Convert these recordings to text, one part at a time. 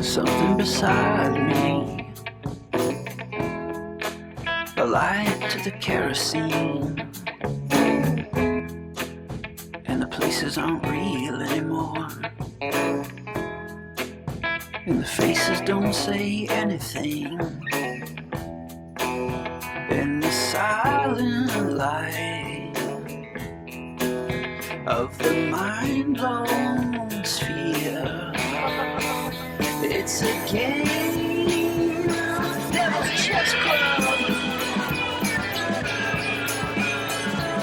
something beside me, a light to the kerosene, and the places aren't real anymore, and the faces don't say anything, and the silent light of the mind-blown sphere. It's a game, Devil's Chess Club.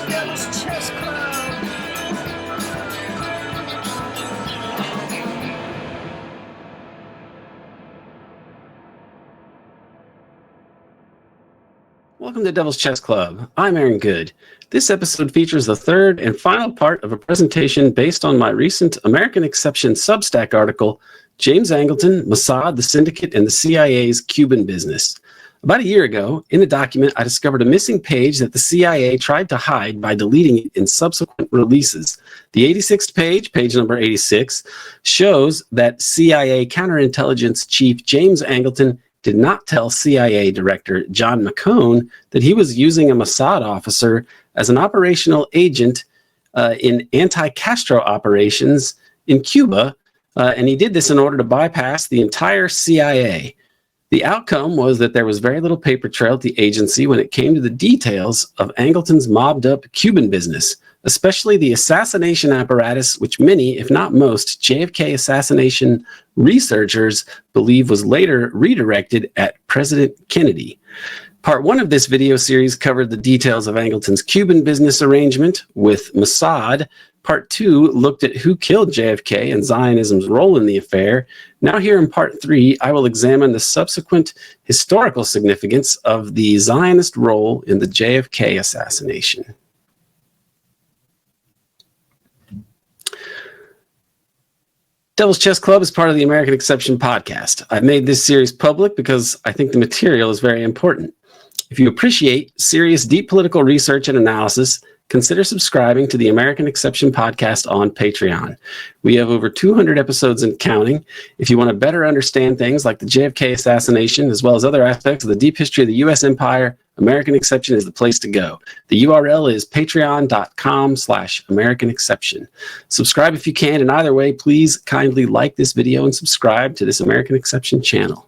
Devil's Chess Club. Welcome to Devil's Chess Club. I'm Aaron Good. This episode features the third and final part of a presentation based on my recent American Exception Substack article, James Angleton, Mossad, the Syndicate, and the CIA's Cuban Business. About a year ago, in the document, I discovered a missing page that the CIA tried to hide by deleting it in subsequent releases. The 86th page, page number 86, shows that CIA counterintelligence chief James Angleton did not tell CIA Director John McCone that he was using a Mossad officer as an operational agent in anti-Castro operations in Cuba, and he did this in order to bypass the entire CIA. The outcome was that there was very little paper trail at the agency when it came to the details of Angleton's mobbed-up Cuban business, especially the assassination apparatus, which many, if not most, JFK assassination researchers believe was later redirected at President Kennedy. Part one of this video series covered the details of Angleton's Cuban business arrangement with Mossad. Part two looked at who killed JFK and Zionism's role in the affair. Now here in part three, I will examine the subsequent historical significance of the Zionist role in the JFK assassination. Devil's Chess Club is part of the American Exception podcast. I've made this series public because I think the material is very important. If you appreciate serious, deep political research and analysis, consider subscribing to the American Exception podcast on Patreon. We have over 200 episodes and counting. If you want to better understand things like the JFK assassination, as well as other aspects of the deep history of the U.S. empire, American Exception is the place to go. The URL is patreon.com/American Exception. Subscribe if you can, and either way, please kindly like this video and subscribe to this American Exception channel.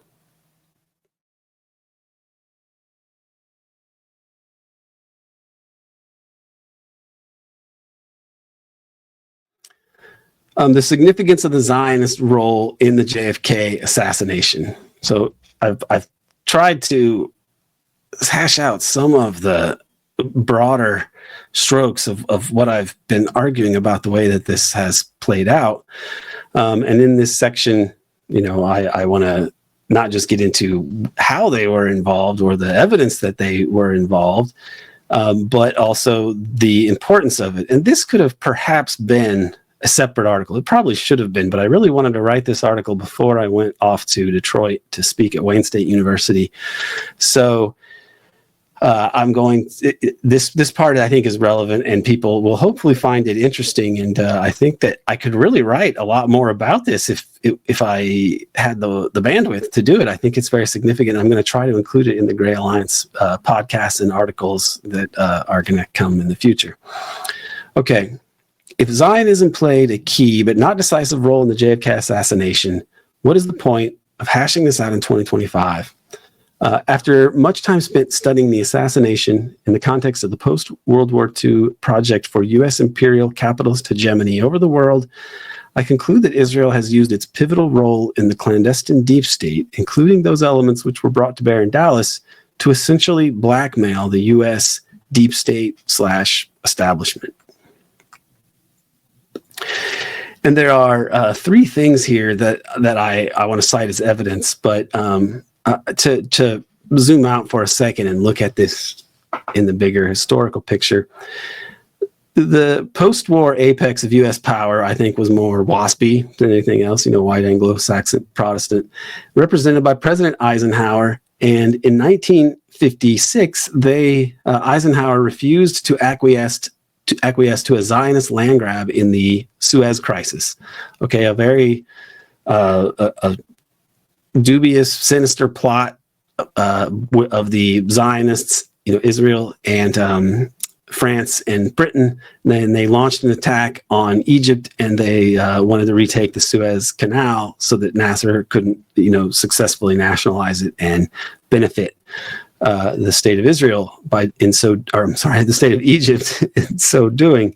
The significance of the Zionist role in the JFK assassination. So I've tried to hash out some of the broader strokes of what I've been arguing about the way that this has played out. And in this section, I want to not just get into how they were involved or the evidence that they were involved, but also the importance of it. And this could have perhaps been a separate article. It probably should have been, but I really wanted to write this article before I went off to Detroit to speak at Wayne State University. So this part I think is relevant, and people will hopefully find it interesting. And I think that I could really write a lot more about this if I had the bandwidth to do it. I think it's very significant. I'm going to try to include it in the Gray Alliance podcasts and articles that are going to come in the future. Okay. If Zionism played a key but not decisive role in the JFK assassination, what is the point of hashing this out in 2025? After much time spent studying the assassination in the context of the post-World War II project for U.S. imperial capitalist hegemony over the world, I conclude that Israel has used its pivotal role in the clandestine deep state, including those elements which were brought to bear in Dallas, to essentially blackmail the U.S. deep state / establishment. And there are three things here that I want to cite as evidence, but to zoom out for a second and look at this in the bigger historical picture, the post-war apex of U.S. power, I think, was more WASPy than anything else, white Anglo-Saxon Protestant, represented by President Eisenhower. And in 1956, Eisenhower refused to acquiesce to a Zionist land grab in the Suez Crisis. Okay, a very dubious, sinister plot of the Zionists, Israel and France and Britain. Then they launched an attack on Egypt, and they wanted to retake the Suez Canal so that Nasser couldn't, successfully nationalize it and benefit the state of Israel the state of Egypt in so doing.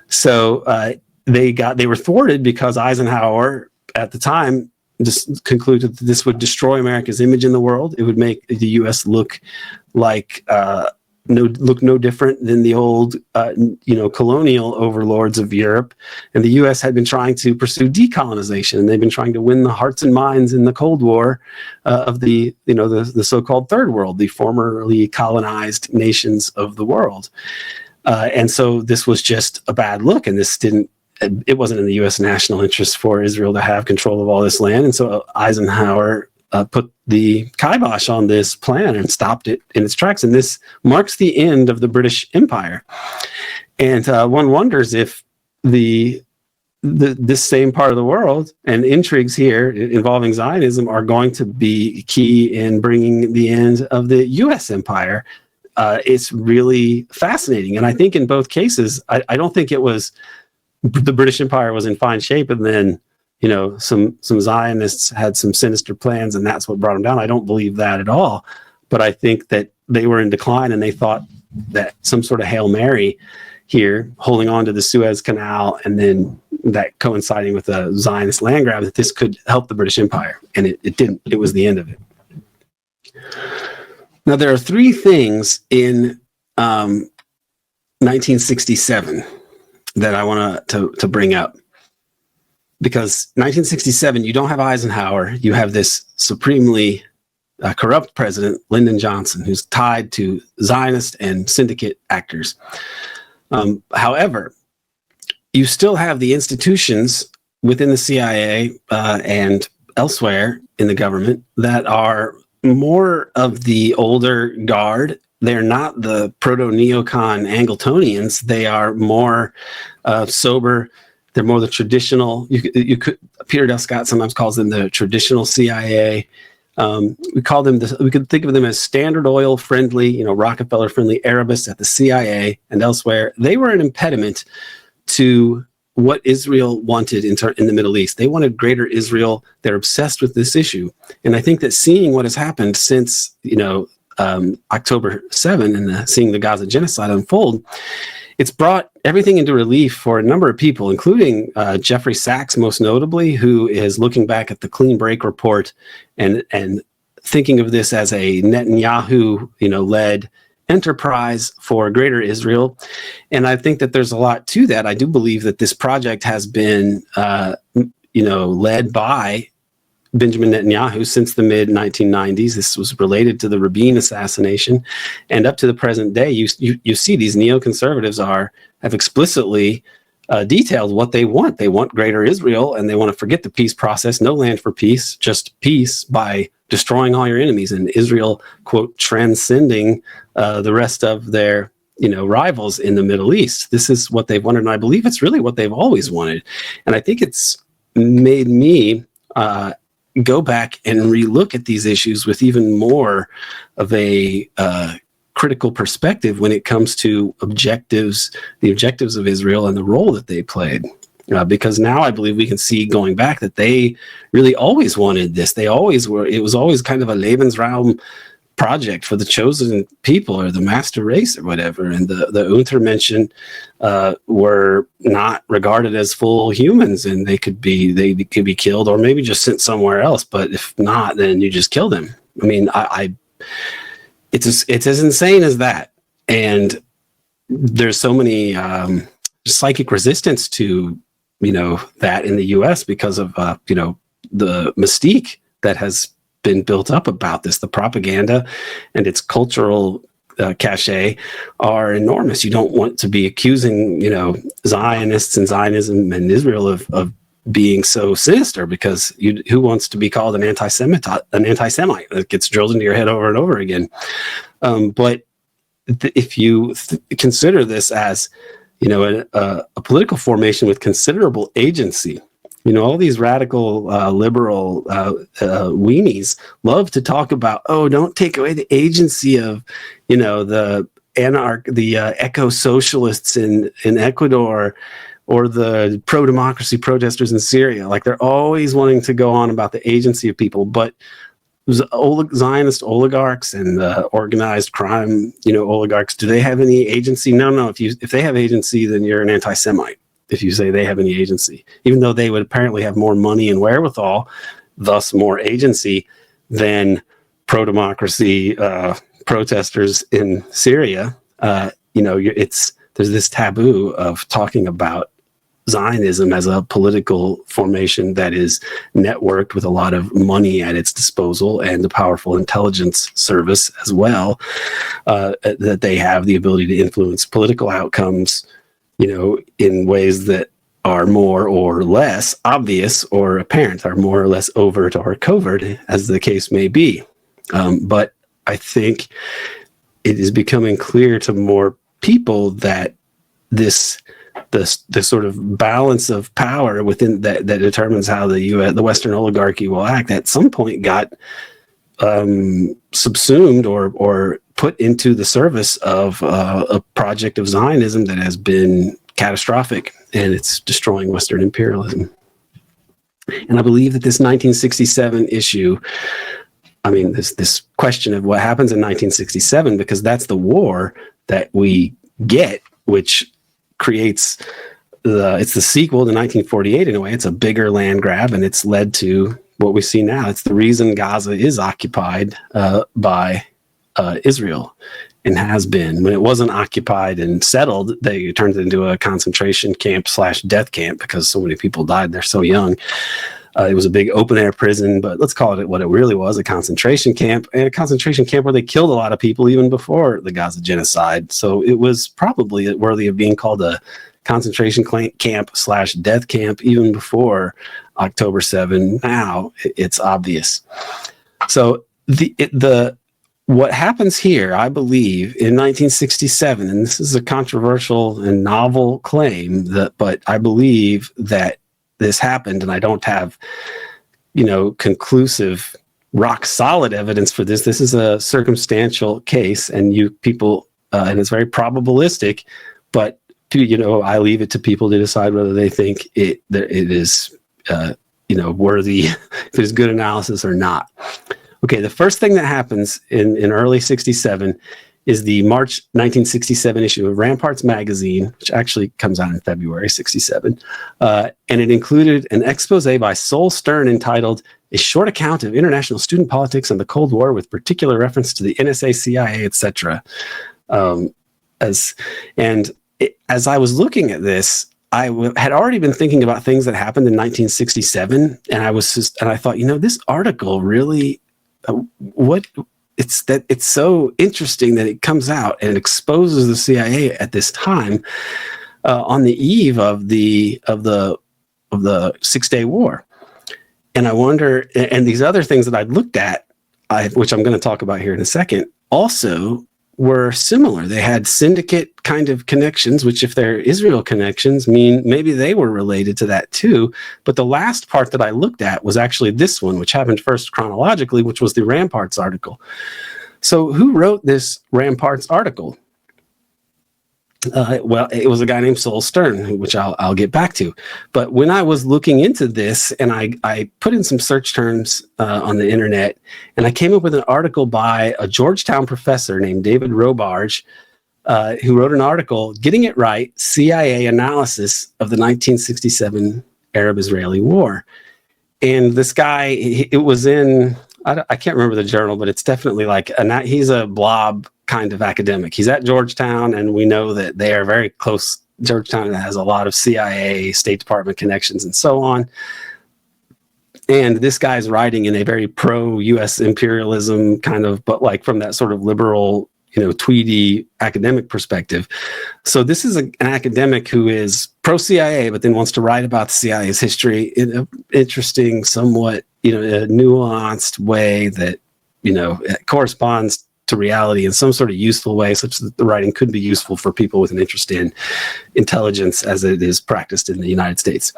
So they were thwarted because Eisenhower at the time just concluded that this would destroy America's image in the world. It would make the U.S. look like no different than the old, colonial overlords of Europe. And the U.S. had been trying to pursue decolonization, and they've been trying to win the hearts and minds in the Cold War of the so-called Third World, the formerly colonized nations of the world. And so this was just a bad look, and it wasn't in the U.S. national interest for Israel to have control of all this land. And so Eisenhower put the kibosh on this plan and stopped it in its tracks. And this marks the end of the British Empire. And one wonders if this same part of the world and intrigues here involving Zionism are going to be key in bringing the end of the U.S. empire. It's really fascinating. And I think in both cases, I don't think it was the British Empire was in fine shape, and then some Zionists had some sinister plans, and that's what brought them down. I don't believe that at all, but I think that they were in decline, and they thought that some sort of Hail Mary here, holding on to the Suez Canal, and then that coinciding with the Zionist land grab, that this could help the British Empire, and it didn't. It was the end of it. Now, there are three things in 1967 that I want to bring up. Because 1967, you don't have Eisenhower. You have this supremely corrupt president, Lyndon Johnson, who's tied to Zionist and syndicate actors. However, you still have the institutions within the CIA and elsewhere in the government that are more of the older guard. They're not the proto-neocon Angletonians. They are more sober. They're more the traditional. You could Peter Dell Scott sometimes calls them the traditional CIA. We call them we could think of them as Standard Oil friendly, Rockefeller friendly Arabists at the CIA and elsewhere. They were an impediment to what Israel wanted in the Middle East. They wanted greater Israel. They're obsessed with this issue, and I think that seeing what has happened since October 7 and seeing the Gaza genocide unfold, it's brought everything into relief for a number of people, including Jeffrey Sachs, most notably, who is looking back at the Clean Break report and thinking of this as a Netanyahu, led enterprise for greater Israel. And I think that there's a lot to that. I do believe that this project has been, led by Benjamin Netanyahu since the mid-1990s. This was related to the Rabin assassination, and up to the present day, you see these neoconservatives have explicitly detailed what they want. They want greater Israel, and they want to forget the peace process. No land for peace, just peace by destroying all your enemies, and Israel, quote, transcending the rest of their rivals in the Middle East. This is what they've wanted, and I believe it's really what they've always wanted. And I think it's made me go back and relook at these issues with even more of a critical perspective when it comes to the objectives of Israel and the role that they played. Because now I believe we can see going back that they really always wanted this. It was always kind of a Lebensraum project for the chosen people or the master race or whatever. And the Untermenschen were not regarded as full humans, and they could be killed or maybe just sent somewhere else. But if not, then you just kill them. I mean, it's as insane as that. And there's so many psychic resistance to that in the U.S. because of the mystique that has been built up about this. The propaganda and its cultural cachet are enormous. You don't want to be accusing Zionists and Zionism and Israel of being so sinister, because who wants to be called an anti-Semite? That gets drilled into your head over and over again. But if you consider this as a political formation with considerable agency, All these radical liberal weenies love to talk about, don't take away the agency of, the eco-socialists in Ecuador or the pro-democracy protesters in Syria. Like, they're always wanting to go on about the agency of people, but Zionist oligarchs and organized crime, oligarchs, do they have any agency? No. If they have agency, then you're an anti-Semite. If you say they have any agency, even though they would apparently have more money and wherewithal, thus more agency than pro-democracy protesters in Syria, there's this taboo of talking about Zionism as a political formation that is networked with a lot of money at its disposal and a powerful intelligence service as well, that they have the ability to influence political outcomes, in ways that are more or less obvious or apparent, are more or less overt or covert, as the case may be. But I think it is becoming clear to more people that the sort of balance of power within that determines how the Western oligarchy will act at some point got subsumed or put into the service of a project of Zionism that has been catastrophic, and it's destroying Western imperialism. And I believe that this 1967 issue, this question of what happens in 1967, because that's the war that we get, which creates it's the sequel to 1948 in a way. It's a bigger land grab, and it's led to what we see now. It's the reason Gaza is occupied by Israel, and has been. When it wasn't occupied and settled, they turned it into a concentration camp / death camp because so many people died. They're so young. It was a big open-air prison, but let's call it what it really was, a concentration camp, and a concentration camp where they killed a lot of people even before the Gaza genocide. So it was probably worthy of being called a concentration camp / death camp even before October 7. Now it's obvious. So what happens here, I believe, in 1967, and this is a controversial and novel claim, but I believe that this happened, and I don't have, conclusive, rock-solid evidence for this. This is a circumstantial case, and and it's very probabilistic, but, I leave it to people to decide whether they think it is, worthy, if it is good analysis or not. Okay, the first thing that happens in early 67 is the March 1967 issue of Ramparts magazine, which actually comes out in February 67. And it included an expose by Sol Stern entitled A Short Account of International Student Politics and the Cold War with particular reference to the NSA, CIA, etc. As I was looking at this, I had already been thinking about things that happened in 1967, and I thought, this article really... it's so interesting that it comes out and exposes the CIA at this time on the eve of the 6-Day War. And I wonder, and these other things that I'd looked at, which I'm going to talk about here in a second, also were similar. They had syndicate kind of connections, which if they're Israel connections mean maybe they were related to that too. But the last part that I looked at was actually this one, which happened first chronologically, which was the Ramparts article. So who wrote this Ramparts article? Well, it was a guy named Sol Stern, which I'll get back to. But when I was looking into this, and I put in some search terms on the internet, and I came up with an article by a Georgetown professor named David Robarge, who wrote an article, Getting It Right, CIA Analysis of the 1967 Arab-Israeli War. And this guy, it was in, I can't remember the journal, but it's definitely he's a blob kind of academic. He's at Georgetown, and we know that they are very close. Georgetown has a lot of CIA, State Department connections, and so on. And this guy's writing in a very pro-U.S. imperialism kind of, but from that sort of liberal, Tweedy academic perspective. So this is an academic who is pro-CIA, but then wants to write about the CIA's history in an interesting, somewhat, a nuanced way that, it corresponds to reality in some sort of useful way, such that the writing could be useful for people with an interest in intelligence as it is practiced in the United States.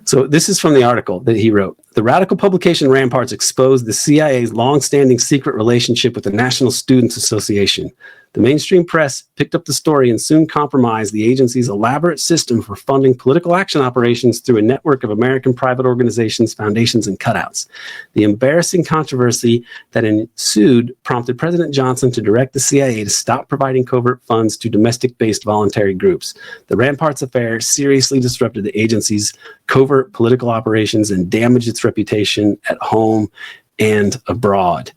So this is from the article that he wrote. The radical publication Ramparts exposed the CIA's long-standing secret relationship with the National Students Association. The mainstream press picked up the story and soon compromised the agency's elaborate system for funding political action operations through a network of American private organizations, foundations, and cutouts. The embarrassing controversy that ensued prompted President Johnson to direct the CIA to stop providing covert funds to domestic-based voluntary groups. The Ramparts affair seriously disrupted the agency's covert political operations and damaged its reputation at home and abroad.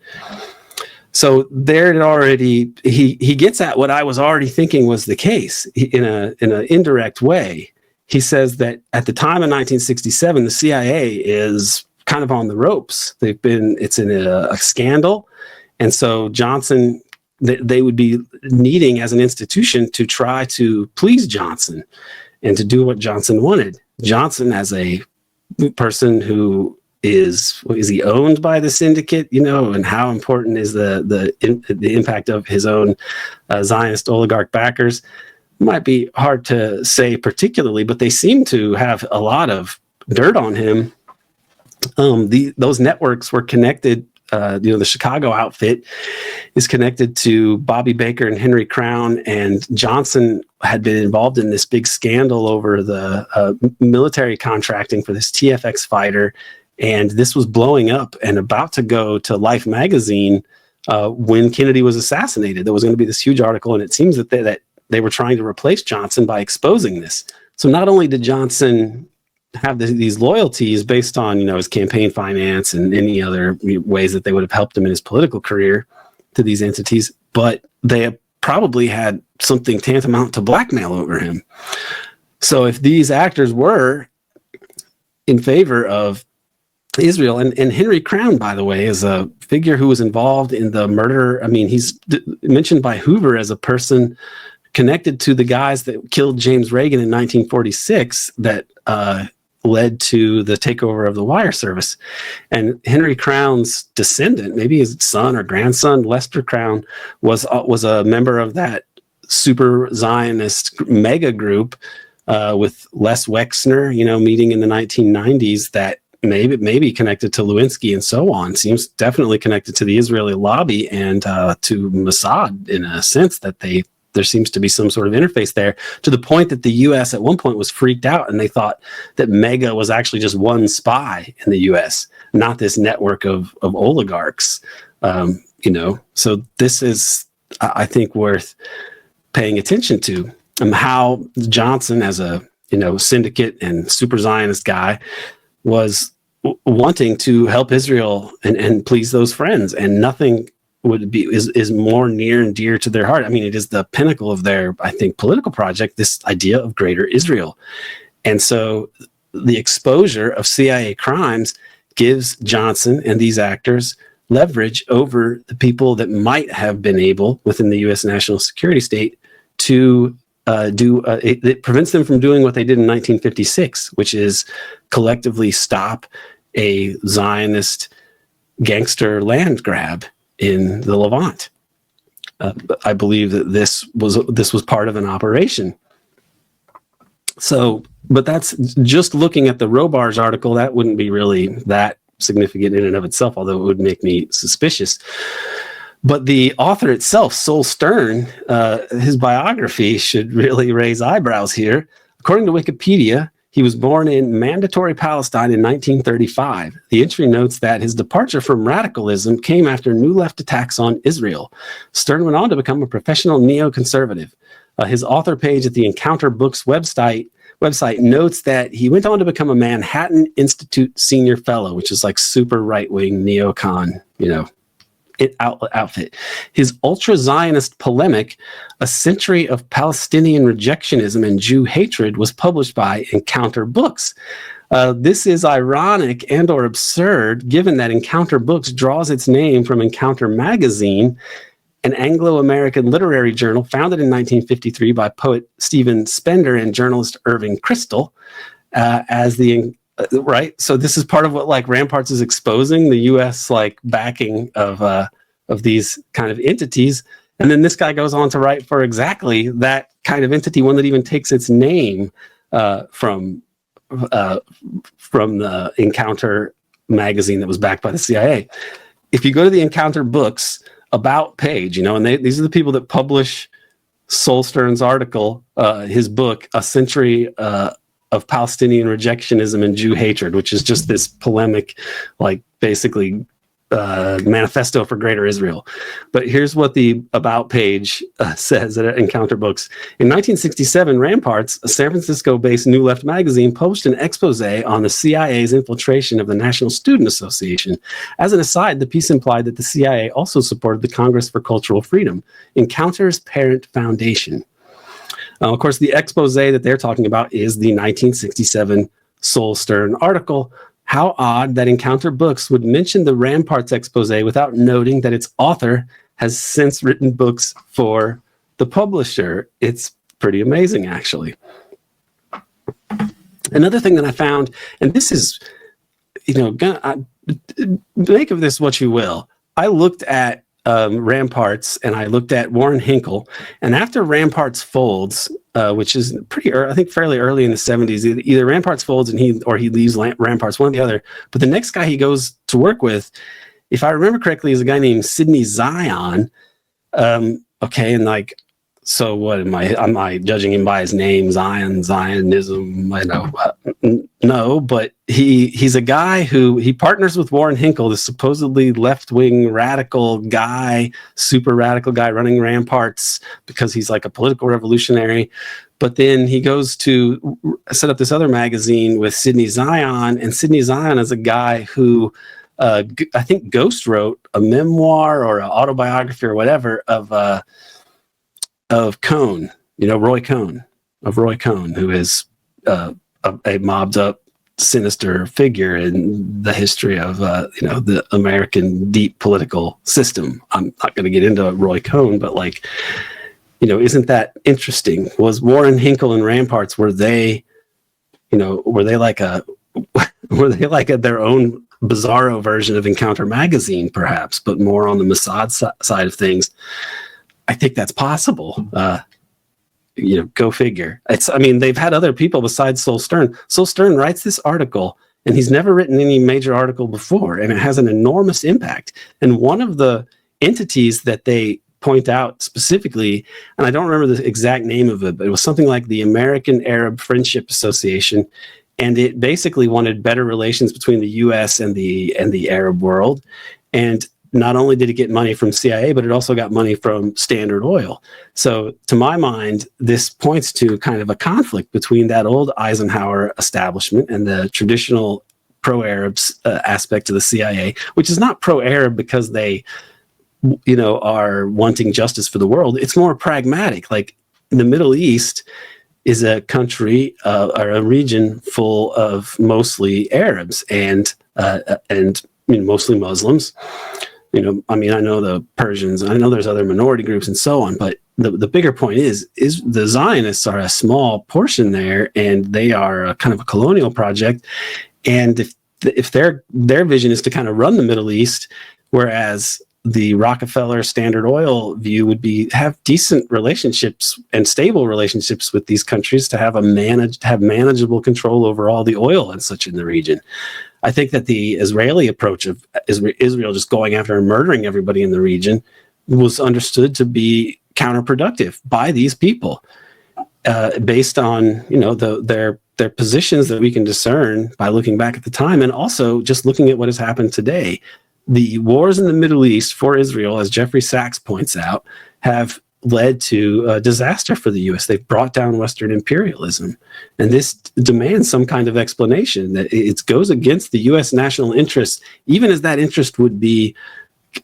So there it already, he gets at what I was already thinking was the case in an indirect way. He says that at the time in 1967, the CIA is kind of on the ropes. It's in a scandal. And so Johnson, they would be needing as an institution to try to please Johnson and to do what Johnson wanted. Johnson, as a person who is he owned by the syndicate, and how important is the impact of his own Zionist oligarch backers? Might be hard to say particularly, but they seem to have a lot of dirt on him. Those networks were connected. The Chicago outfit is connected to Bobby Baker and Henry Crown, and Johnson had been involved in this big scandal over the military contracting for this TFX fighter. And this was blowing up and about to go to Life magazine when Kennedy was assassinated. There was going to be this huge article, and it seems that they were trying to replace Johnson by exposing this. So not only did Johnson have these loyalties based on his campaign finance and any other ways that they would have helped him in his political career to these entities, but they probably had something tantamount to blackmail over him. So if these actors were in favor of Israel, and Henry Crown, by the way, is a figure who was involved in the murder. I mean, he's mentioned by Hoover as a person connected to the guys that killed James Reagan in 1946 that led to the takeover of the wire service. And Henry Crown's descendant, maybe his son or grandson, Lester Crown, was a member of that super Zionist mega group with Les Wexner, meeting in the 1990s that maybe connected to Lewinsky and so on. Seems definitely connected to the Israeli lobby and to Mossad in a sense that there seems to be some sort of interface there, to the point that the U.S. at one point was freaked out and they thought that Mega was actually just one spy in the U.S., not this network of oligarchs. So this is, I think, worth paying attention to, how Johnson, as a syndicate and super Zionist guy, was wanting to help Israel and please those friends, and nothing is more near and dear to their heart. I mean, it is the pinnacle of their, I think, political project, this idea of greater Israel. And so the exposure of CIA crimes gives Johnson and these actors leverage over the people that might have been able within the U.S. national security state to it prevents them from doing what they did in 1956, which is collectively stop a Zionist gangster land grab in the Levant. I believe that this was part of an operation. So, but that's just looking at the Robar's article. That wouldn't be really that significant in and of itself, although it would make me suspicious. But the author itself, Sol Stern, his biography should really raise eyebrows here. According to Wikipedia, he was born in Mandatory Palestine in 1935. The entry notes that his departure from radicalism came after New Left attacks on Israel. Stern went on to become a professional neoconservative. His author page at the Encounter Books website notes that he went on to become a Manhattan Institute Senior Fellow, which is like super right-wing neocon, outfit. His ultra-Zionist polemic, A Century of Palestinian Rejectionism and Jew Hatred, was published by Encounter Books. This is ironic and or absurd, given that Encounter Books draws its name from Encounter Magazine, an Anglo-American literary journal founded in 1953 by poet Stephen Spender and journalist Irving Kristol, right. So this is part of what Ramparts is exposing, the U.S. backing of these kind of entities. And then this guy goes on to write for exactly that kind of entity, one that even takes its name from the Encounter magazine that was backed by the CIA. If you go to the Encounter books about page, and these are the people that publish Solstern's article, his book, A Century of Palestinian Rejectionism and Jew Hatred, which is just this polemic, like basically manifesto for Greater Israel. But here's what the About page says at Encounter Books. In 1967, Ramparts, a San Francisco-based New Left magazine, published an expose on the CIA's infiltration of the National Student Association. As an aside, the piece implied that the CIA also supported the Congress for Cultural Freedom, Encounter's parent foundation. Of course, the expose that they're talking about is the 1967 Solstern article. How odd that Encounter Books would mention the Ramparts expose without noting that its author has since written books for the publisher. It's pretty amazing, actually. Another thing that I found, and this is, make of this what you will. I looked at Ramparts and I looked at Warren Hinkle, and after Ramparts folds, which is pretty early, I think fairly early in the 70s, either Ramparts folds and he leaves Ramparts, one or the other. But the next guy he goes to work with, if I remember correctly, is a guy named Sidney Zion. And like, so what am I judging him by his name? Zionism? I know. No, but he's a guy who he partners with Warren Hinkle, the supposedly left-wing radical guy, super radical guy running Ramparts because he's like a political revolutionary. But then he goes to set up this other magazine with Sidney Zion, and Sidney Zion is a guy who I think ghost wrote a memoir or an autobiography or whatever of Cohn, Roy Cohn, who is a mobbed up, sinister figure in the history of, the American deep political system. I'm not going to get into Roy Cohn, but isn't that interesting? Was Warren Hinkle and Ramparts, were they like their own bizarro version of Encounter magazine, perhaps, but more on the Mossad side of things? I think that's possible. Go figure. They've had other people besides Solstern. Solstern writes this article, and he's never written any major article before, and it has an enormous impact. And one of the entities that they point out specifically, and I don't remember the exact name of it, but it was something like the American Arab Friendship Association, and it basically wanted better relations between the U.S. and the Arab world. And not only did it get money from CIA, but it also got money from Standard Oil. So to my mind, this points to kind of a conflict between that old Eisenhower establishment and the traditional pro-Arab aspect of the CIA, which is not pro-Arab because they, are wanting justice for the world. It's more pragmatic. Like the Middle East is a country or a region full of mostly Arabs and mostly Muslims. I know the Persians, I know there's other minority groups and so on, but the bigger point is the Zionists are a small portion there, and they are a kind of a colonial project. And if their vision is to kind of run the Middle East, whereas the Rockefeller Standard Oil view would be have decent relationships and stable relationships with these countries to have manageable control over all the oil and such in the region. I think that the Israeli approach of Israel just going after and murdering everybody in the region was understood to be counterproductive by these people, based on their positions that we can discern by looking back at the time, and also just looking at what has happened today. The wars in the Middle East for Israel, as Jeffrey Sachs points out, have led to disaster for the U.S. They've brought down Western imperialism. And this demands some kind of explanation, that it goes against the U.S. national interest, even as that interest would be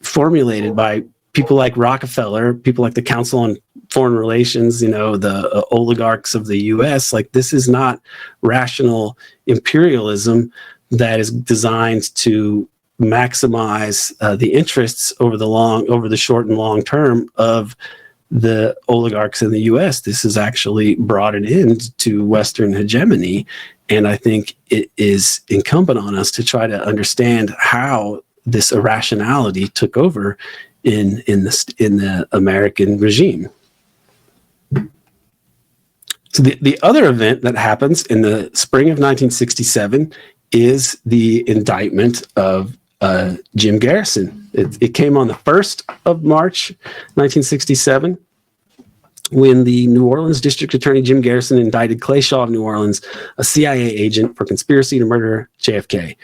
formulated by people like Rockefeller, people like the Council on Foreign Relations, the oligarchs of the U.S. Like, this is not rational imperialism that is designed to maximize the interests over the short and long term of the oligarchs in the U.S. This has actually brought an end to Western hegemony, and I think it is incumbent on us to try to understand how this irrationality took over in the American regime. So the other event that happens in the spring of 1967 is the indictment of Jim Garrison. It came on the 1st of March, 1967, when the New Orleans District Attorney Jim Garrison indicted Clay Shaw of New Orleans, a CIA agent, for conspiracy to murder JFK.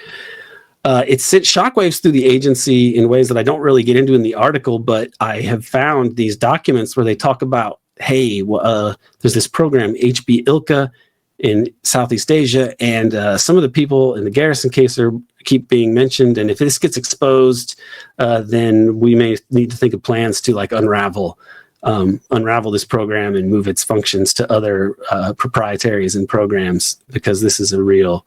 It sent shockwaves through the agency in ways that I don't really get into in the article, but I have found these documents where they talk about, hey, there's this program, HB Ilka, in Southeast Asia, and some of the people in the Garrison case keep being mentioned. And if this gets exposed, then we may need to think of plans to like unravel this program and move its functions to other proprietaries and programs, because this is a real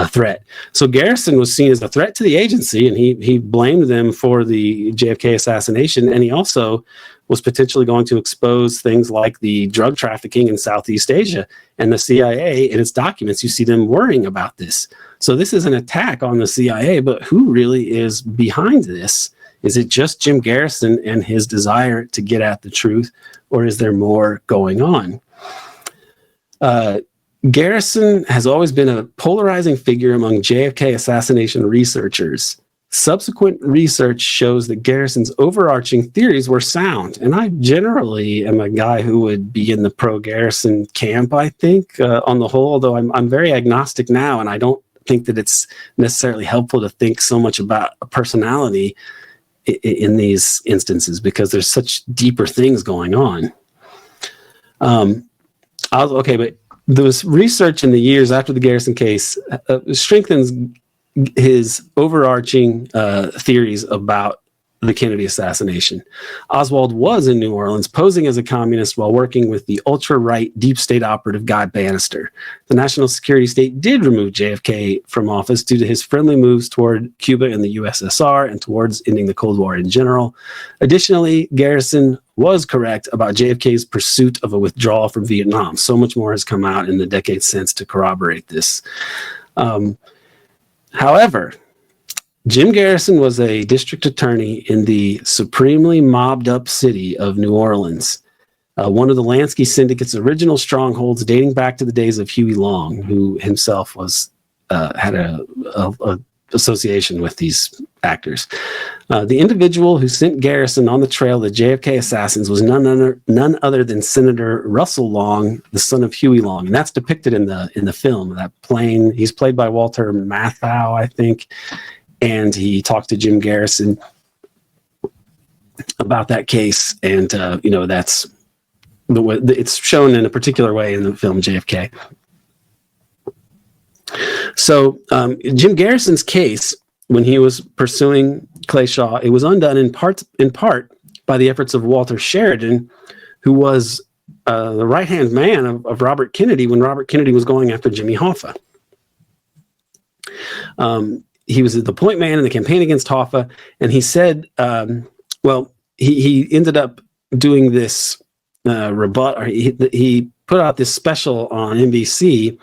threat. So Garrison was seen as a threat to the agency, and he blamed them for the JFK assassination, and he also was potentially going to expose things like the drug trafficking in Southeast Asia. And the CIA, in its documents, you see them worrying about this. So this is an attack on the CIA, but who really is behind this? Is it just Jim Garrison and his desire to get at the truth, or is there more going on? Garrison has always been a polarizing figure among JFK assassination researchers. Subsequent research shows that Garrison's overarching theories were sound, and I generally am a guy who would be in the pro-Garrison camp, I think, on the whole, although I'm very agnostic now, and I don't think that it's necessarily helpful to think so much about a personality in these instances, because there's such deeper things going on. But there was research in the years after the Garrison case strengthens his overarching theories about the Kennedy assassination. Oswald was in New Orleans posing as a communist while working with the ultra-right deep state operative Guy Bannister. The national security state did remove JFK from office due to his friendly moves toward Cuba and the USSR and towards ending the Cold War in general. Additionally, Garrison was correct about JFK's pursuit of a withdrawal from Vietnam. So much more has come out in the decades since to corroborate this. However, Jim Garrison was a district attorney in the supremely mobbed-up city of New Orleans, one of the Lansky Syndicate's original strongholds dating back to the days of Huey Long, who himself had a association with these actors. The individual who sent Garrison on the trail of the JFK assassins was none other than Senator Russell Long, the son of Huey Long, and that's depicted in the film. That plane, he's played by Walter Matthau, I think, and he talked to Jim Garrison about that case, and that's the way it's shown in a particular way in the film JFK. So Jim Garrison's case, when he was pursuing Clay Shaw, it was undone in part by the efforts of Walter Sheridan, who was the right-hand man of Robert Kennedy when Robert Kennedy was going after Jimmy Hoffa. He was the point man in the campaign against Hoffa, and he said, he ended up doing this he put out this special on NBC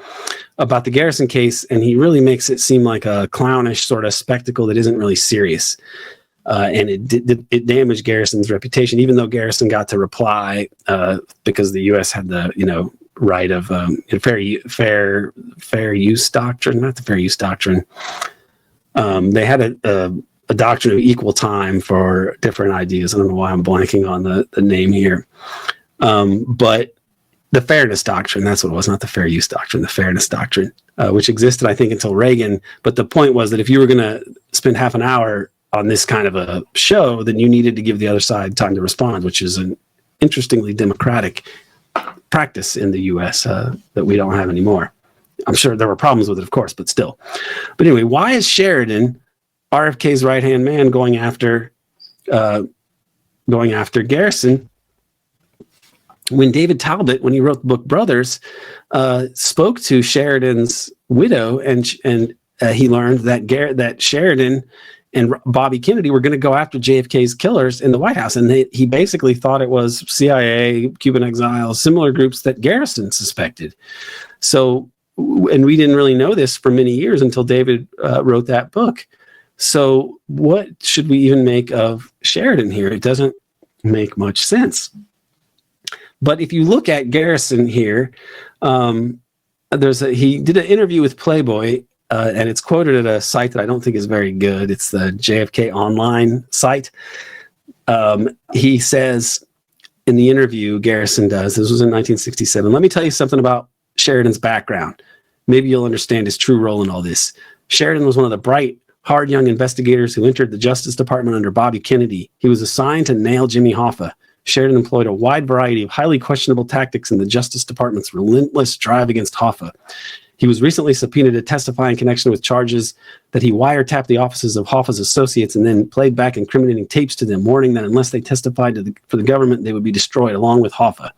about the Garrison case, and he really makes it seem like a clownish sort of spectacle that isn't really serious. And it damaged Garrison's reputation, even though Garrison got to reply because the U.S. had the right of fair use doctrine, not the fair use doctrine. They had a doctrine of equal time for different ideas. I don't know why I'm blanking on the name here. But the fairness doctrine, that's what it was, not the fair use doctrine, the fairness doctrine, which existed, I think, until Reagan. But the point was that if you were going to spend half an hour on this kind of a show, then you needed to give the other side time to respond, which is an interestingly democratic practice in the U.S. That we don't have anymore. I'm sure there were problems with it, of course, but still. But anyway, why is Sheridan, RFK's right-hand man, going after Garrison, when David Talbot, when he wrote the book Brothers, spoke to Sheridan's widow, and he learned that Sheridan and Bobby Kennedy were going to go after JFK's killers in the White House, and he basically thought it was CIA, Cuban exiles, similar groups that Garrison suspected. So, and we didn't really know this for many years until David wrote that book. So what should we even make of Sheridan here, it doesn't make much sense. But if you look at Garrison here, he did an interview with Playboy, and it's quoted at a site that I don't think is very good. It's the JFK online site. He says in the interview, Garrison does, this was in 1967, let me tell you something about Sheridan's background. Maybe you'll understand his true role in all this. Sheridan was one of the bright, hard young investigators who entered the Justice Department under Bobby Kennedy. He was assigned to nail Jimmy Hoffa. Sheridan employed a wide variety of highly questionable tactics in the Justice Department's relentless drive against Hoffa. He was recently subpoenaed to testify in connection with charges that he wiretapped the offices of Hoffa's associates and then played back incriminating tapes to them, warning that unless they testified for the government, they would be destroyed along with Hoffa.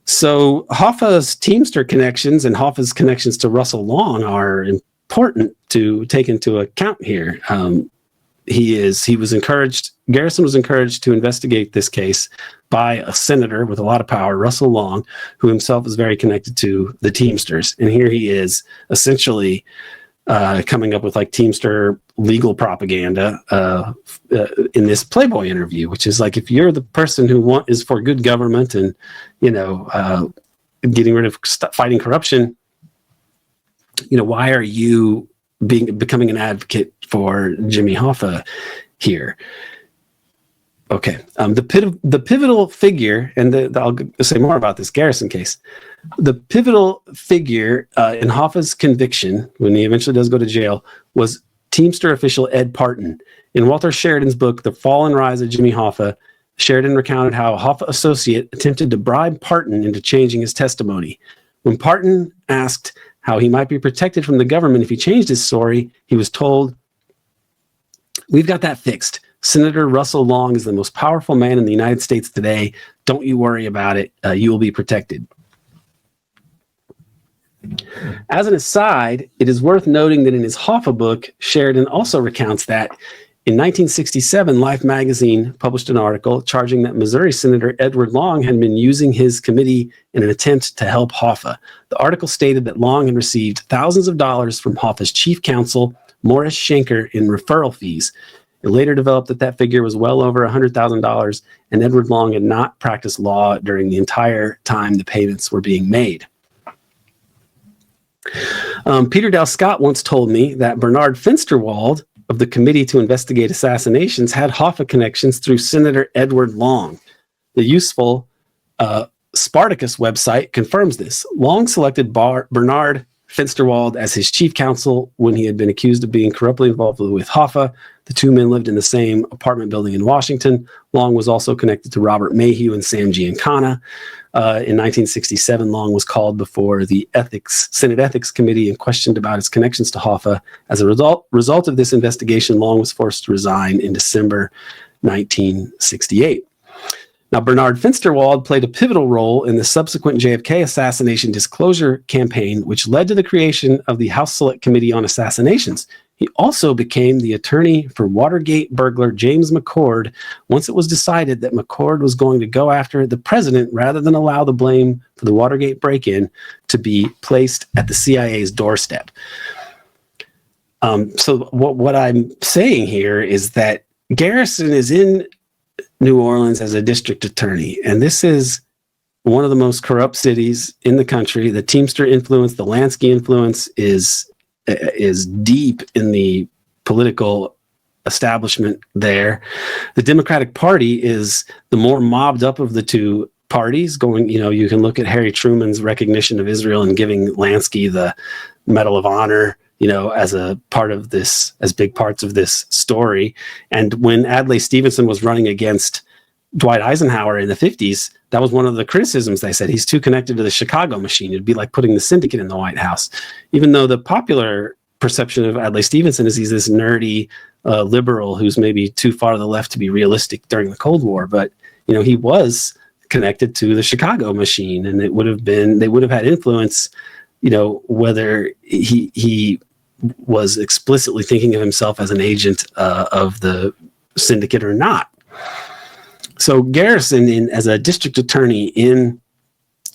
So Hoffa's Teamster connections and Hoffa's connections to Russell Long are important to take into account here. Garrison was encouraged to investigate this case by a senator with a lot of power, Russell Long, who himself is very connected to the Teamsters. And here he is essentially coming up with like Teamster legal propaganda in this Playboy interview, which is like, if you're the person who is for good government and, getting rid of fighting corruption, why are you becoming an advocate for Jimmy Hoffa here? Okay, the pivotal figure, and I'll say more about this Garrison case. The pivotal figure in Hoffa's conviction, when he eventually does go to jail, was Teamster official Ed Parton. In Walter Sheridan's book, The Fall and Rise of Jimmy Hoffa, Sheridan recounted how a Hoffa associate attempted to bribe Parton into changing his testimony. When Parton asked how he might be protected from the government if he changed his story, he was told, "We've got that fixed. Senator Russell Long is the most powerful man in the United States today. Don't you worry about it. You will be protected." As an aside, it is worth noting that in his Hoffa book, Sheridan also recounts that in 1967, Life magazine published an article charging that Missouri Senator Edward Long had been using his committee in an attempt to help Hoffa. The article stated that Long had received thousands of dollars from Hoffa's chief counsel, Morris Schenker, in referral fees. It later developed that figure was well over $100,000, and Edward Long had not practiced law during the entire time the payments were being made. Peter Dale Scott once told me that Bernard Finsterwald of the Committee to Investigate Assassinations had Hoffa connections through Senator Edward Long. The useful Spartacus website confirms this. Long selected Bernard Finsterwald as his chief counsel when he had been accused of being corruptly involved with Hoffa. The two men lived in the same apartment building in Washington. Long was also connected to Robert Mayhew and Sam Giancana. In 1967, Long was called before the Senate Ethics Committee and questioned about his connections to Hoffa. As a result of this investigation, Long was forced to resign in December 1968. Now, Bernard Finsterwald played a pivotal role in the subsequent JFK assassination disclosure campaign, which led to the creation of the House Select Committee on Assassinations. He also became the attorney for Watergate burglar James McCord once it was decided that McCord was going to go after the president rather than allow the blame for the Watergate break-in to be placed at the CIA's doorstep. So what I'm saying here is that Garrison is in New Orleans as a district attorney, and this is one of the most corrupt cities in the country. The Teamster influence, the Lansky influence is deep in the political establishment there. The Democratic Party is the more mobbed up of the two parties. You can look at Harry Truman's recognition of Israel and giving Lansky the Medal of Honor, as a part of this, as big parts of this story. And when Adlai Stevenson was running against Dwight Eisenhower in the 50s, that was one of the criticisms. They said he's too connected to the Chicago machine. It'd be like putting the syndicate in the White House. Even though the popular perception of Adlai Stevenson is he's this nerdy liberal who's maybe too far to the left to be realistic during the Cold War. But, he was connected to the Chicago machine, and they would have had influence, whether he was explicitly thinking of himself as an agent of the syndicate or not. So Garrison, as a district attorney in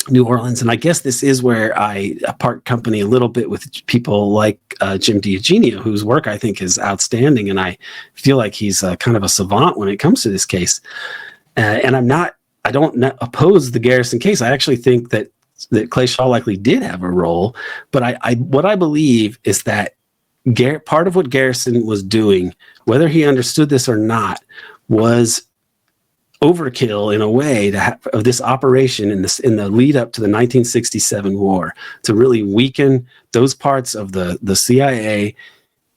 New Orleans. And I guess this is where I part company a little bit with people like Jim DiEugenio, whose work I think is outstanding. And I feel like he's kind of a savant when it comes to this case. And I don't oppose the Garrison case. I actually think that Clay Shaw likely did have a role. But what I believe is that part of what Garrison was doing, whether he understood this or not, was overkill in a way of this operation in the lead up to the 1967 war, to really weaken those parts of the CIA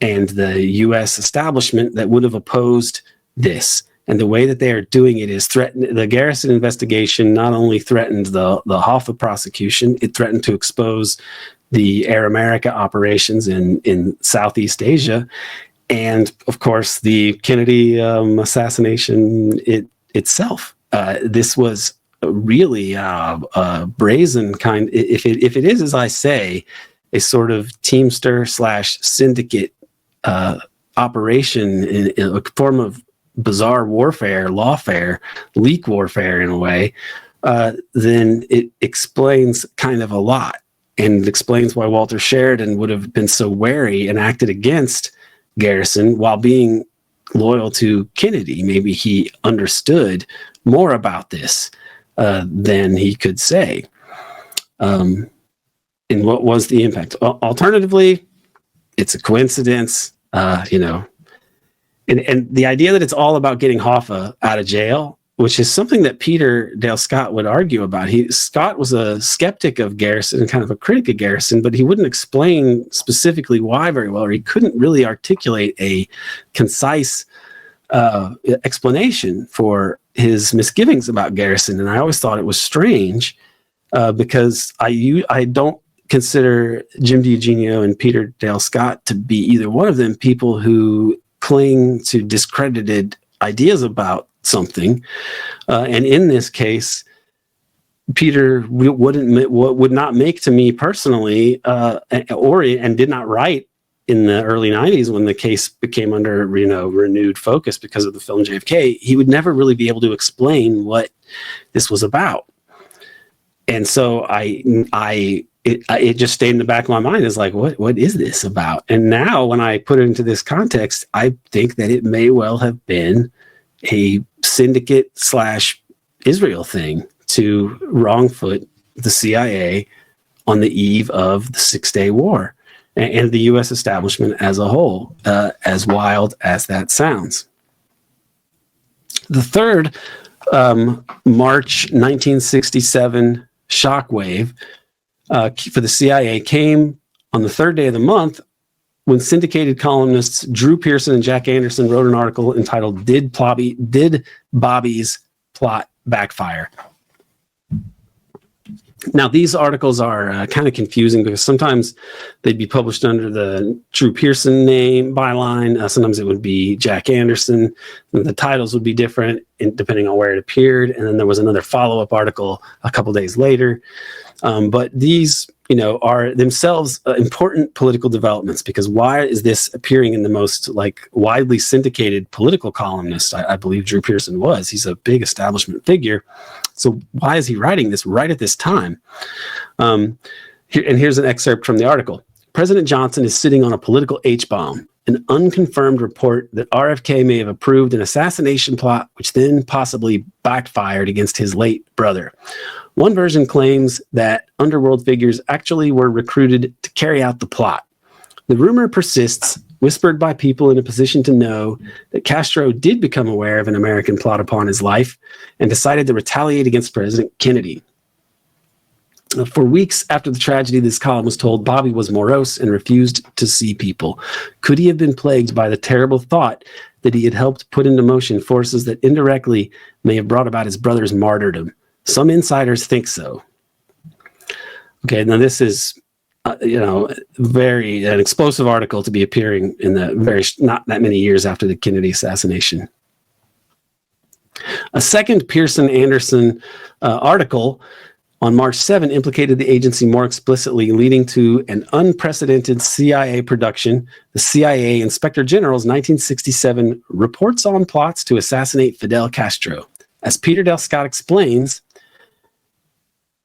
and the U.S. establishment that would have opposed this. And the way that they are doing it is the Garrison investigation not only threatened the Hoffa prosecution, it threatened to expose the Air America operations in Southeast Asia, and of course the Kennedy assassination itself. This was really brazen kind. If it is, as I say, a sort of teamster / syndicate operation in a form of bizarre warfare, lawfare, leak warfare in a way, then it explains kind of a lot, and it explains why Walter Sheridan would have been so wary and acted against Garrison while being loyal to Kennedy. Maybe he understood more about this than he could say. And what was the impact? Alternatively, it's a coincidence, And the idea that it's all about getting Hoffa out of jail, which is something that Peter Dale Scott would argue about. Scott was a skeptic of Garrison and kind of a critic of Garrison, but he wouldn't explain specifically why very well, or he couldn't really articulate a concise explanation for his misgivings about Garrison. And I always thought it was strange because I don't consider Jim DiEugenio and Peter Dale Scott to be either one of them people who cling to discredited ideas about something. And in this case, Peter would not make to me personally, and did not write in the early 90s when the case became under renewed focus because of the film JFK. He would never really be able to explain what this was about. And so it just stayed in the back of my mind as like, what is this about? And now when I put it into this context, I think that it may well have been a syndicate / Israel thing to wrongfoot the CIA on the eve of the 6-Day War and the U.S. establishment as a whole, as wild as that sounds. The third March 1967 shockwave for the CIA came on the third day of the month when syndicated columnists Drew Pearson and Jack Anderson wrote an article entitled Did Bobby's Plot Backfire? Now, these articles are kind of confusing because sometimes they'd be published under the Drew Pearson name byline. Sometimes it would be Jack Anderson. And the titles would be different depending on where it appeared. And then there was another follow-up article a couple days later. But these, are themselves important political developments, because why is this appearing in the most widely syndicated political columnist? I believe Drew Pearson was. He's a big establishment figure. So why is he writing this right at this time? Here's an excerpt from the article. President Johnson is sitting on a political H-bomb, an unconfirmed report that RFK may have approved an assassination plot, which then possibly backfired against his late brother. One version claims that underworld figures actually were recruited to carry out the plot. The rumor persists, whispered by people in a position to know, that Castro did become aware of an American plot upon his life and decided to retaliate against President Kennedy. For weeks after the tragedy, this column was told Bobby was morose and refused to see people. Could he have been plagued by the terrible thought that he had helped put into motion forces that indirectly may have brought about his brother's martyrdom? Some insiders think so. Okay, now this is, very an explosive article to be appearing in the not that many years after the Kennedy assassination. A second Pearson-Anderson article on March 7 implicated the agency more explicitly, leading to an unprecedented CIA production, the CIA Inspector General's 1967 Reports on Plots to Assassinate Fidel Castro. As Peter Dale Scott explains,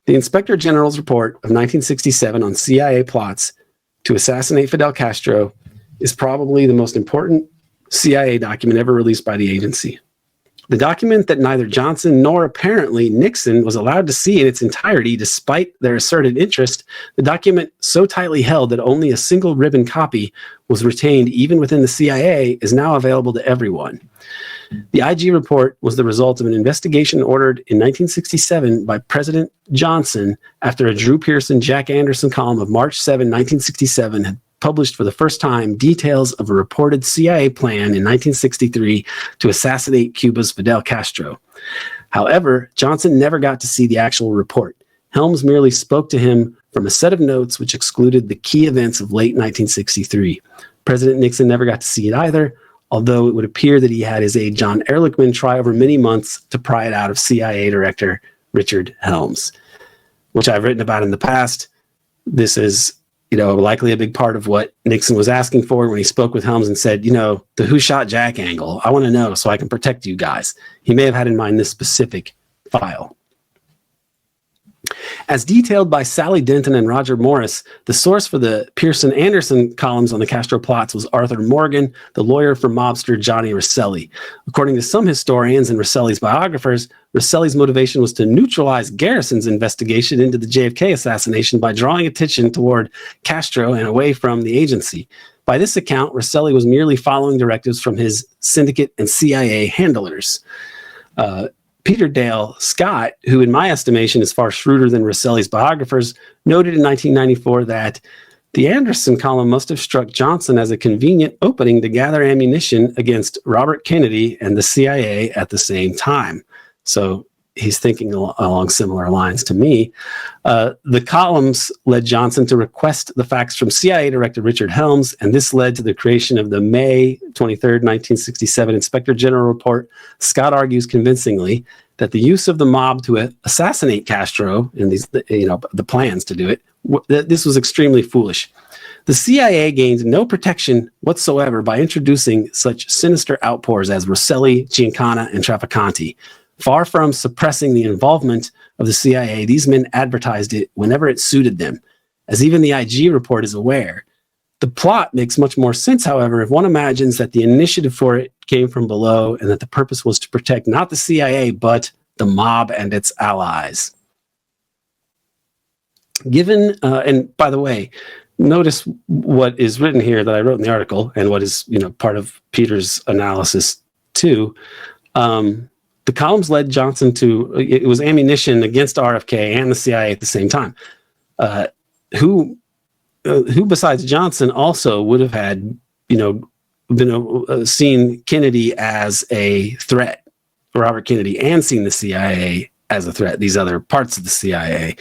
The Inspector General's report of 1967 on CIA plots to assassinate Fidel Castro is probably the most important CIA document ever released by the agency. The document that neither Johnson nor apparently Nixon was allowed to see in its entirety despite their asserted interest, the document so tightly held that only a single ribbon copy was retained even within the CIA, is now available to everyone. The IG report was the result of an investigation ordered in 1967 by President Johnson after a Drew Pearson, Jack Anderson column of March 7, 1967 had published for the first time details of a reported CIA plan in 1963 to assassinate Cuba's Fidel Castro. However, Johnson never got to see the actual report. Helms merely spoke to him from a set of notes which excluded the key events of late 1963. President Nixon never got to see it either, although it would appear that he had his aide John Ehrlichman try over many months to pry it out of CIA Director Richard Helms, which I've written about in the past. This is likely a big part of what Nixon was asking for when he spoke with Helms and said, the who shot Jack angle, I want to know so I can protect you guys. He may have had in mind this specific file. As detailed by Sally Denton and Roger Morris, the source for the Pearson-Anderson columns on the Castro plots was Arthur Morgan, the lawyer for mobster Johnny Rosselli. According to some historians and Rosselli's biographers, Rosselli's motivation was to neutralize Garrison's investigation into the JFK assassination by drawing attention toward Castro and away from the agency. By this account, Rosselli was merely following directives from his syndicate and CIA handlers. Peter Dale Scott, who in my estimation is far shrewder than Rosselli's biographers, noted in 1994 that the Anderson column must have struck Johnson as a convenient opening to gather ammunition against Robert Kennedy and the CIA at the same time. So he's thinking along similar lines to me. The columns led Johnson to request the facts from CIA Director Richard Helms, and this led to the creation of the May 23rd, 1967 Inspector General report. Scott argues convincingly that the use of the mob to assassinate Castro and the plans to do it, this was extremely foolish. The CIA gained no protection whatsoever by introducing such sinister outpours as Rosselli, Giancana, and Trafficanti. Far from suppressing the involvement of the CIA, these men advertised it whenever it suited them. As even the IG report is aware, the plot makes much more sense, however, if one imagines that the initiative for it came from below and that the purpose was to protect not the CIA, but the mob and its allies. Given, and by the way, notice what is written here that I wrote in the article and what is, part of Peter's analysis too. The columns led Johnson to, it was ammunition against RFK and the CIA at the same time. Who besides Johnson also would have had, been seen Kennedy as a threat, Robert Kennedy, and seen the CIA as a threat, these other parts of the CIA,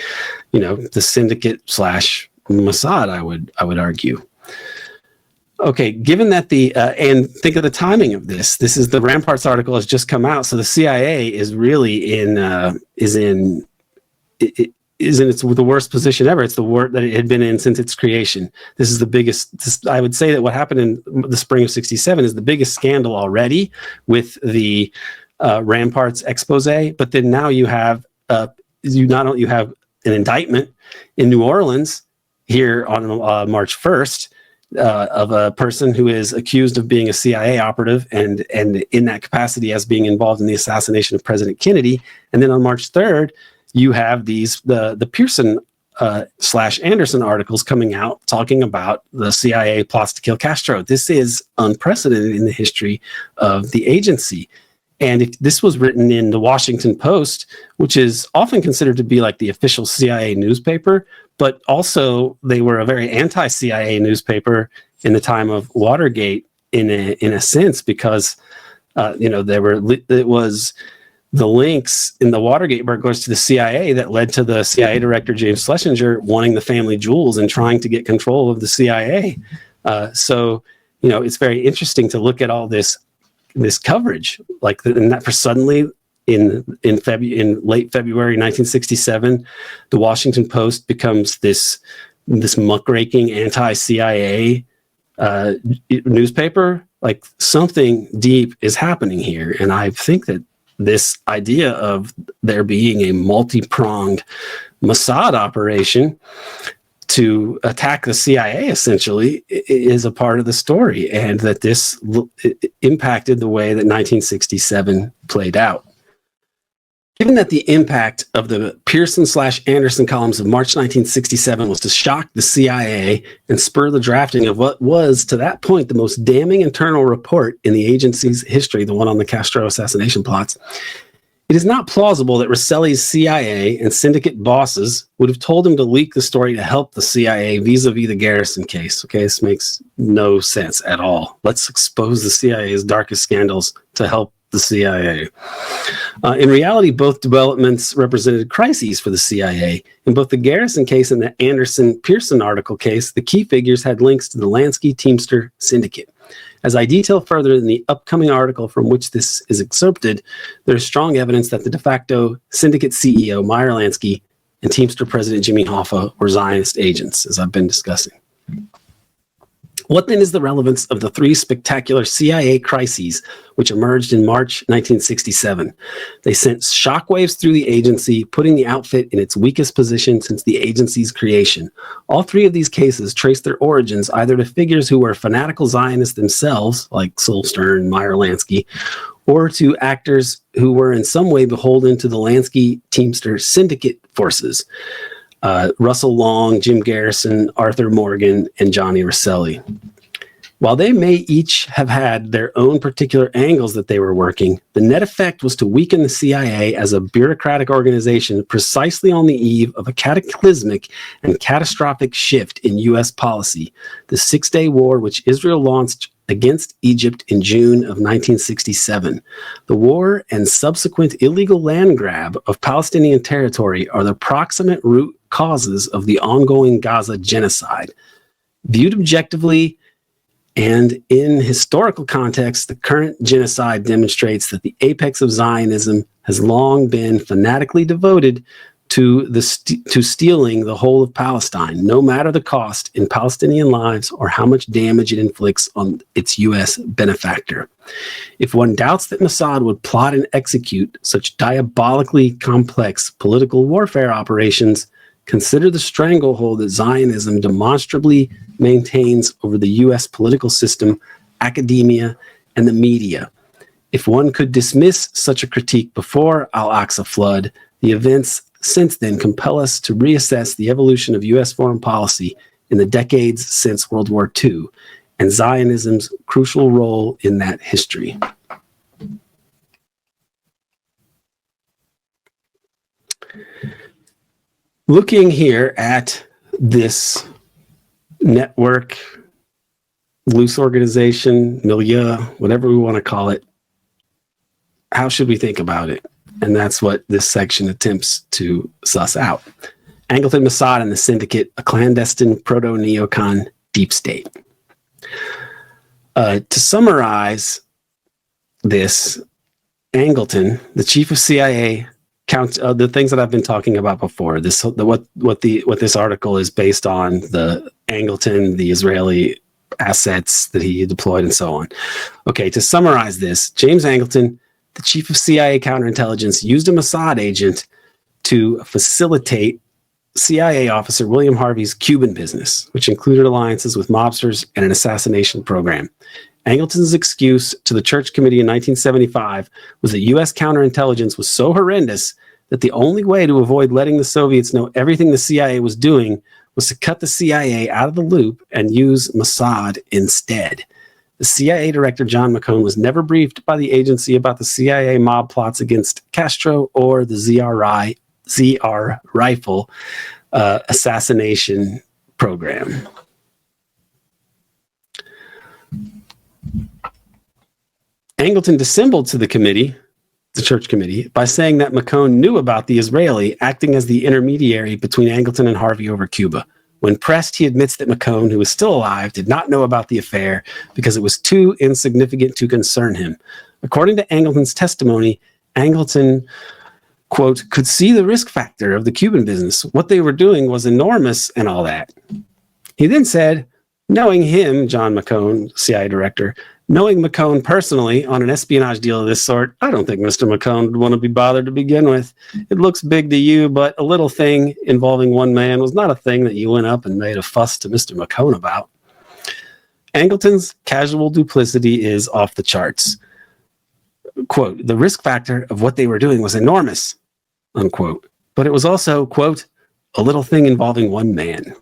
the syndicate / Mossad, I would argue. Okay, given that and think of the timing of this. This is the Ramparts article has just come out, so the CIA is really is in the worst position ever. It's the worst that it had been in since its creation. This is the biggest. I would say that what happened in the spring of '67 is the biggest scandal already with the Ramparts expose. But then now you have you have an indictment in New Orleans here on March 1st. Of a person who is accused of being a CIA operative and in that capacity as being involved in the assassination of President Kennedy. And then on March 3rd, you have the Pearson / Anderson articles coming out talking about the CIA plots to kill Castro. This is unprecedented in the history of the agency. And if this was written in the Washington Post, which is often considered to be like the official CIA newspaper, but also they were a very anti-CIA newspaper in the time of Watergate in a sense, because it was the links in the Watergate burglars to the CIA that led to the CIA director James Schlesinger wanting the family jewels and trying to get control of the CIA. So it's very interesting to look at all this coverage, and that for suddenly in late February 1967, the Washington Post becomes this muckraking anti-CIA newspaper. Like, something deep is happening here, and I think that this idea of there being a multi-pronged Mossad operation to attack the CIA essentially is a part of the story, and that this impacted the way that 1967 played out. Given that the impact of the Pearson/Anderson columns of March 1967 was to shock the CIA and spur the drafting of what was, to that point, the most damning internal report in the agency's history, the one on the Castro assassination plots, it is not plausible that Rosselli's CIA and syndicate bosses would have told him to leak the story to help the CIA vis-a-vis the Garrison case. Okay, this makes no sense at all. Let's expose the CIA's darkest scandals to help the CIA. In reality, both developments represented crises for the CIA. In both the Garrison case and the Anderson-Pearson article case, the key figures had links to the Lansky-Teamster syndicate. As I detail further in the upcoming article from which this is excerpted, there is strong evidence that the de facto syndicate CEO, Meyer Lansky, and Teamster President Jimmy Hoffa were Zionist agents, as I've been discussing. What then is the relevance of the three spectacular CIA crises which emerged in March 1967? They sent shockwaves through the agency, putting the outfit in its weakest position since the agency's creation. All three of these cases trace their origins either to figures who were fanatical Zionists themselves, like Sol Stern, Meyer Lansky, or to actors who were in some way beholden to the Lansky-Teamster syndicate forces. Russell Long, Jim Garrison, Arthur Morgan, and Johnny Rosselli. While they may each have had their own particular angles that they were working, the net effect was to weaken the CIA as a bureaucratic organization precisely on the eve of a cataclysmic and catastrophic shift in U.S. policy, the Six-Day War which Israel launched against Egypt in June of 1967. The war and subsequent illegal land grab of Palestinian territory are the proximate root causes of the ongoing Gaza genocide. Viewed objectively and in historical context, the current genocide demonstrates that the apex of Zionism has long been fanatically devoted to stealing the whole of Palestine, no matter the cost in Palestinian lives or how much damage it inflicts on its U.S. benefactor. If one doubts that Mossad would plot and execute such diabolically complex political warfare operations, consider the stranglehold that Zionism demonstrably maintains over the U.S. political system, academia, and the media. If one could dismiss such a critique before Al-Aqsa flood, the events since then compel us to reassess the evolution of U.S. foreign policy in the decades since World War II and Zionism's crucial role in that history. Looking here at this network, loose organization, milieu, whatever we want to call it, how should we think about it? And that's what this section attempts to suss out. Angleton, Mossad, and the Syndicate, a clandestine proto-neocon deep state. To summarize this, Angleton, the chief of CIA, counts the things that I've been talking about before. What this article is based on: the Angleton, the Israeli assets that he deployed, and so on. Okay, to summarize this, James Angleton, the chief of CIA counterintelligence, used a Mossad agent to facilitate CIA officer William Harvey's Cuban business, which included alliances with mobsters and an assassination program. Angleton's excuse to the Church Committee in 1975 was that U.S. counterintelligence was so horrendous that the only way to avoid letting the Soviets know everything the CIA was doing was to cut the CIA out of the loop and use Mossad instead. The CIA director, John McCone, was never briefed by the agency about the CIA mob plots against Castro or the ZR rifle assassination program. Angleton dissembled to the committee, the Church Committee, by saying that McCone knew about the Israeli acting as the intermediary between Angleton and Harvey over Cuba. When pressed, he admits that McCone, who is still alive, did not know about the affair because it was too insignificant to concern him. According to Angleton's testimony, Angleton, quote, could see the risk factor of the Cuban business. What they were doing was enormous and all that. He then said, knowing him, John McCone, CIA director, Knowing McCone personally on an espionage deal of this sort, I don't think Mr. McCone would want to be bothered to begin with. It looks big to you, but a little thing involving one man was not a thing that you went up and made a fuss to Mr. McCone about. Angleton's casual duplicity is off the charts. Quote, the risk factor of what they were doing was enormous, unquote. But it was also, quote, a little thing involving one man.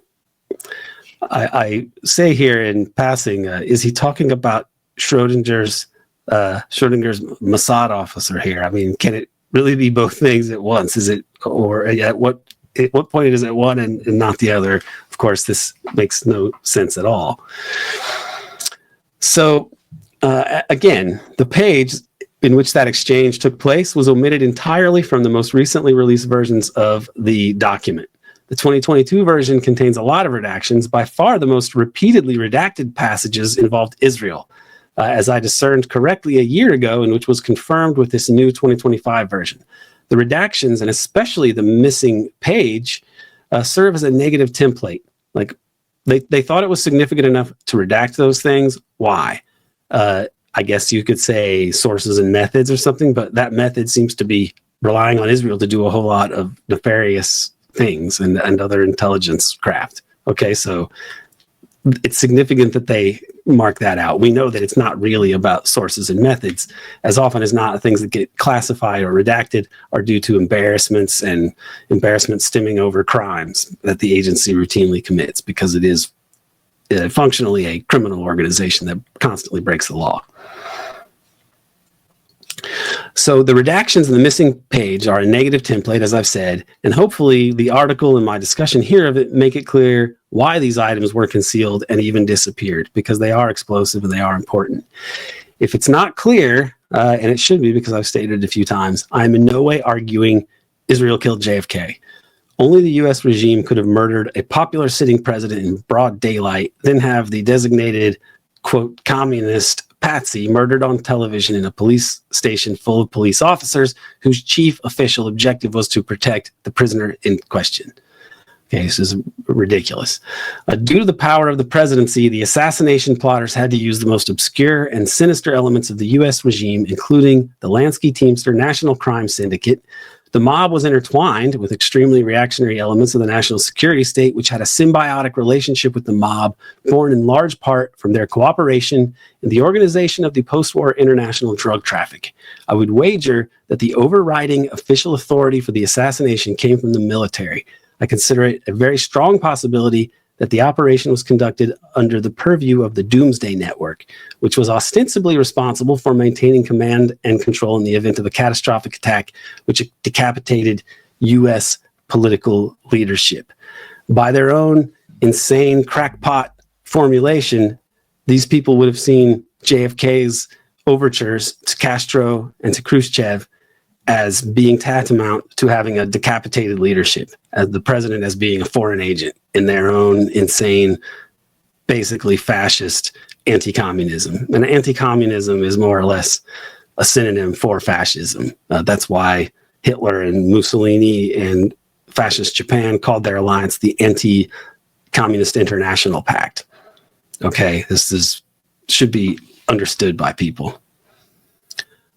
I say here in passing, is he talking about Schrodinger's Mossad officer here? I mean, can it really be both things at once? Is it, or at what point is it one and not the other? Of course, this makes no sense at all. So, again, the page in which that exchange took place was omitted entirely from the most recently released versions of the document. The 2022 version contains a lot of redactions. By far, the most repeatedly redacted passages involved Israel, as I discerned correctly a year ago, and which was confirmed with this new 2025 version. The redactions, and especially the missing page, serve as a negative template. Like, they thought it was significant enough to redact those things. Why? I guess you could say sources and methods or something, but that method seems to be relying on Israel to do a whole lot of nefarious things and other intelligence craft. Okay, so it's significant that they mark that out. We know that it's not really about sources and methods. As often as not, things that get classified or redacted are due to embarrassment stemming over crimes that the agency routinely commits, because it is functionally a criminal organization that constantly breaks the law. So the redactions in the missing page are a negative template, as I've said, and hopefully the article and my discussion here of it make it clear why these items were concealed and even disappeared, because they are explosive and they are important. If it's not clear, and it should be because I've stated it a few times, I'm in no way arguing Israel killed JFK. Only the U.S. regime could have murdered a popular sitting president in broad daylight, then have the designated, quote, communist patsy murdered on television in a police station full of police officers whose chief official objective was to protect the prisoner in question. Okay, this is ridiculous. Due to the power of the presidency, the assassination plotters had to use the most obscure and sinister elements of the U.S. regime, including the Lansky-Teamster National Crime Syndicate. The mob was intertwined with extremely reactionary elements of the national security state, which had a symbiotic relationship with the mob, born in large part from their cooperation in the organization of the post-war international drug traffic. I would wager that the overriding official authority for the assassination came from the military. I consider it a very strong possibility that the operation was conducted under the purview of the Doomsday Network, which was ostensibly responsible for maintaining command and control in the event of a catastrophic attack which decapitated U.S. political leadership. By their own insane crackpot formulation, these people would have seen JFK's overtures to Castro and to Khrushchev as being tantamount to having a decapitated leadership, as the president as being a foreign agent in their own insane, basically fascist anti-communism. And anti-communism is more or less a synonym for fascism. That's why Hitler and Mussolini and fascist Japan called their alliance the Anti-Communist International Pact. Okay, should be understood by people.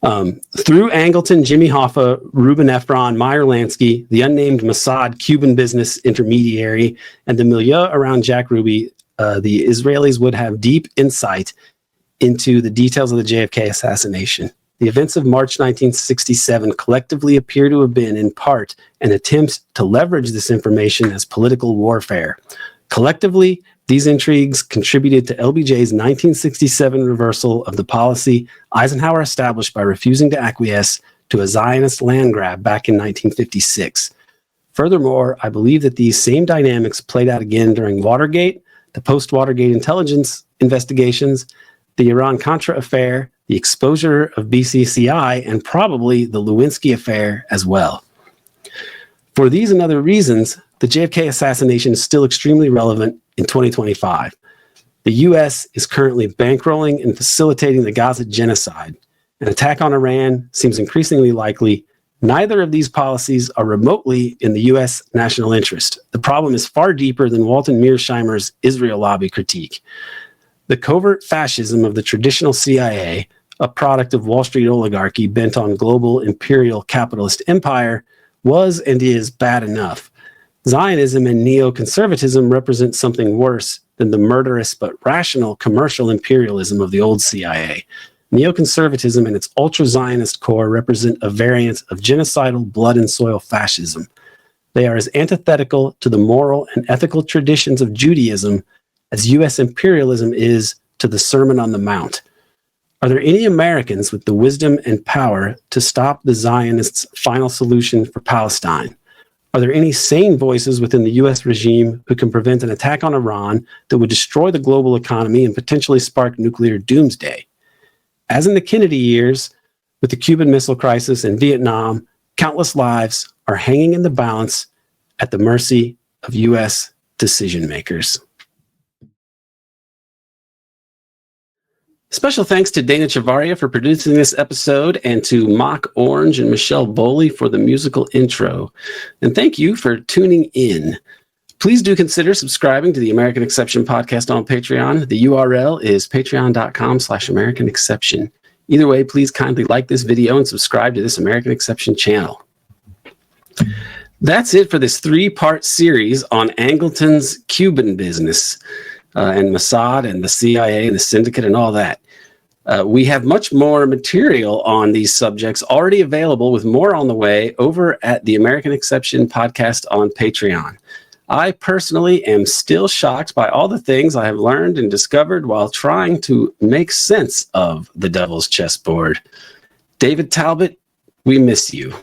Through Angleton, Jimmy Hoffa, Reuben Efron, Meyer Lansky, the unnamed Mossad Cuban business intermediary, and the milieu around Jack Ruby, the Israelis would have deep insight into the details of the JFK assassination. The events of March 1967 collectively appear to have been, in part, an attempt to leverage this information as political warfare. Collectively, these intrigues contributed to LBJ's 1967 reversal of the policy Eisenhower established by refusing to acquiesce to a Zionist land grab back in 1956. Furthermore, I believe that these same dynamics played out again during Watergate, the post-Watergate intelligence investigations, the Iran-Contra affair, the exposure of BCCI, and probably the Lewinsky affair as well. For these and other reasons, the JFK assassination is still extremely relevant in 2025. The U.S. is currently bankrolling and facilitating the Gaza genocide. An attack on Iran seems increasingly likely. Neither of these policies are remotely in the U.S. national interest. The problem is far deeper than Walter Mearsheimer's Israel lobby critique. The covert fascism of the traditional CIA, a product of Wall Street oligarchy bent on global imperial capitalist empire, was and is bad enough. Zionism and neoconservatism represent something worse than the murderous but rational commercial imperialism of the old CIA. Neoconservatism and its ultra-Zionist core represent a variant of genocidal blood and soil fascism. They are as antithetical to the moral and ethical traditions of Judaism as U.S. imperialism is to the Sermon on the Mount. Are there any Americans with the wisdom and power to stop the Zionists' final solution for Palestine? Are there any sane voices within the U.S. regime who can prevent an attack on Iran that would destroy the global economy and potentially spark nuclear doomsday? As in the Kennedy years, with the Cuban Missile Crisis and Vietnam, countless lives are hanging in the balance at the mercy of U.S. decision makers. Special thanks to Dana Chavarria for producing this episode, and to Mock Orange and Michelle Boley for the musical intro. And thank you for tuning in. Please do consider subscribing to the American Exception podcast on Patreon. The URL is patreon.com/American Exception. Either way, please kindly like this video and subscribe to this American Exception channel. That's it for this 3-part series on Angleton's Cuban business and Mossad and the CIA and the syndicate and all that. We have much more material on these subjects already available, with more on the way over at the American Exception podcast on Patreon. I personally am still shocked by all the things I have learned and discovered while trying to make sense of the devil's chessboard. David Talbot, we miss you.